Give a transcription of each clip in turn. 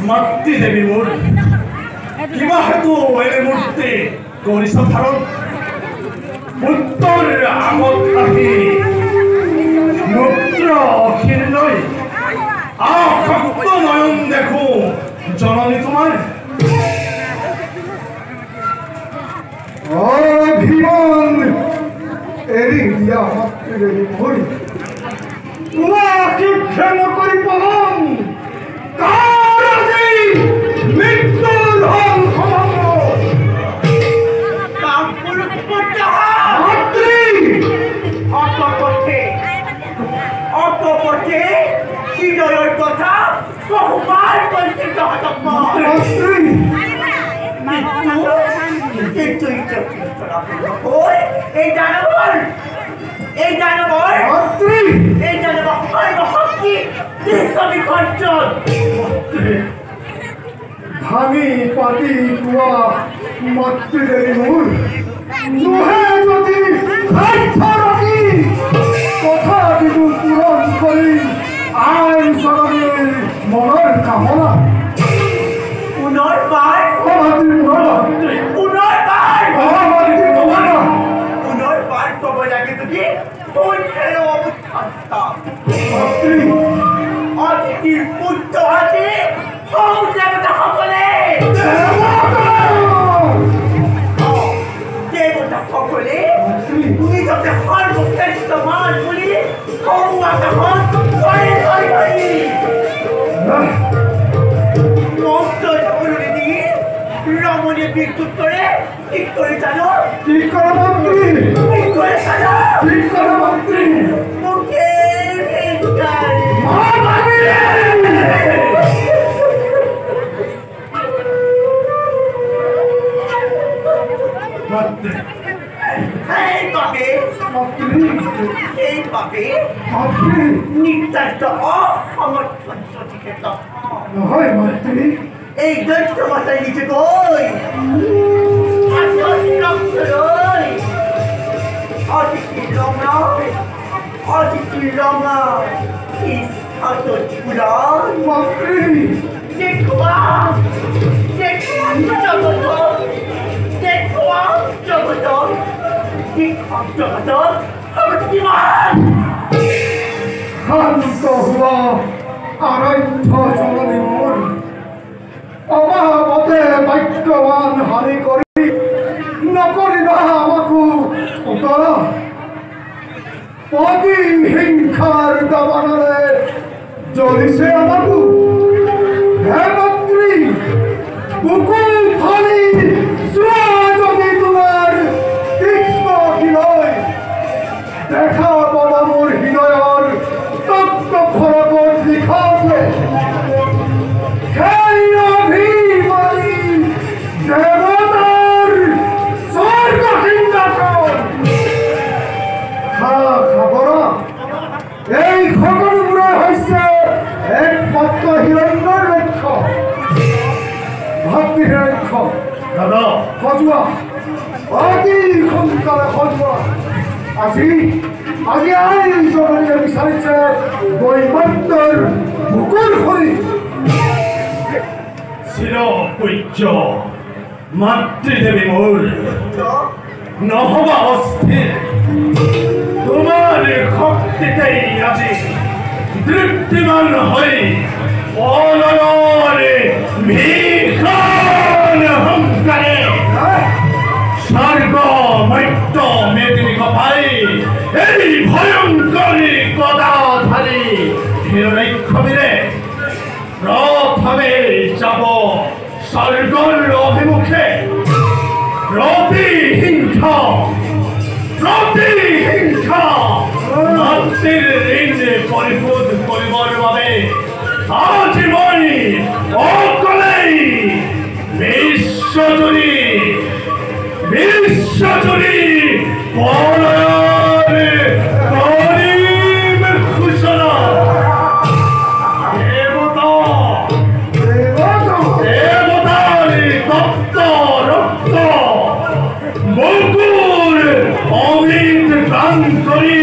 মাতৃদেৱী মোৰ কিবা হেতু এনে মূৰ্তি কৰিছ ধাৰণ পুত্ৰৰ আগত ৰাখি মূত্ৰ অক্ষীৰ্ণৈ আসক্ত নয়ন দেখো জননী তোমাৰ অভিমান এৰি দিয়া মাতৃদেৱী মোৰ তোমাক শিক্ষা নকৰি পাম কাৰ আজি মৃত্যুৰ হল সমগ্ৰ অপপথে হৃদয়ৰ কথা বহুবাৰ কৈছিল তহঁতক মই এই দানৱৰ সৰ্বশক্তি বিসৰ্জন ভাঙি পাতি কোৱা মাতৃদেৱী মোৰ নোহে যদি ৰাখি কথা কিন্তু পূৰণ কৰি আইন চৰণীৰ মনৰ কামনা পুনৰবাৰ ক'ব লাগে যদি অতিথিৰ পুত্ৰ আজি দেৱতাসকলে নিজকে সৰ্বশ্ৰেষ্ঠ মান বুলি ৰমণীয়ে বিদ্যুৎ কৰে ঠিক কৰি জানো ঠিক কৰা মন্ত্ৰী ঠিক কৰে জানো ঠিক কৰা মন্ত্ৰী মোকে নিৰ্যাত অসমৰ্থন নহয় মন্ত্ৰী এই দৈত্য মাতাই নিজে গৈ অতিথিৰ ৰঙা মন্ত্ৰী দেখুৱা শান্ত হোৱা আৰাধ্য জননী মোৰ অবাবতে বাক্যবান হানি কৰি নকৰিবা আমাকো উতৰা প্ৰতিহিংসাৰ দাবানৰে জ্বলিছে আমাকো হে মন্ত্ৰী বুকুল ফালি চোৱা যদি তোমাৰ তীক্ষ্ণ অখিলৈ দেখা পাবা মোৰ হৃদয়ৰ তত্ত্ব ফলকত লিখা আছে সেই অভিমানী দেৱতাৰ স্বৰ্গ সিংহাসন খাবৰা এই সকলোবোৰে হৈছে একমাত্ৰ হিৰণ্যৰ লক্ষ্য ভাতৃহিৰণ্য দাদা সজোৱা অতি সোনকালে সজোৱা আজি আইন জননীয়ে বিচাৰিছে বৈমান্তৰ বুকুৰ সৰি চিৰ পূজ্য মাতৃদেৱী মোৰ নহবা অস্থিৰ তোমাৰ শক্তিতেই আজি দৃপ্তিমান হৈ অলয়ৰে ভীষণ সংসাৰে স্বৰ্গ মধ্য মেদিনী কপাই এই ভয়ংকৰী গদাধাৰী হিৰণ্যক্ষীৰে প্ৰথমে যাব স্বৰ্গৰ অভিমুখে প্ৰতিহিংসা মাতৃৰ ঋণ পৰিশোধ কৰিবৰ বাবে আজি মই অকলেই বিশ্বজুৰি কৰিম ঘোষণা দেৱতাৰ তপ্ত ৰক্ত বকুৰ অমৃত দান কৰি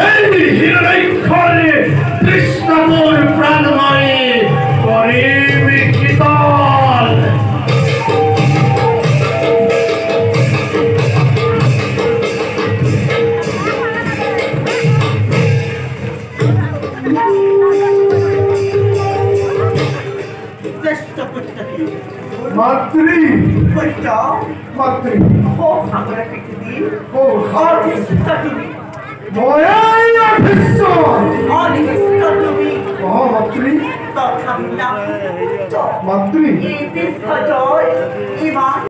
এই হিৰণ্যক্ষৰ তৃষ্ণাটোৰ প্ৰাণময় কৰিম Pustaki. Matri. Putta. Matri. Oh, Hamara Kiki. Oh, Artist Tatumi. Moya Pisson. Artist Tatumi. Oh, Matri. Takamina. Matri. It is a joy. Iman.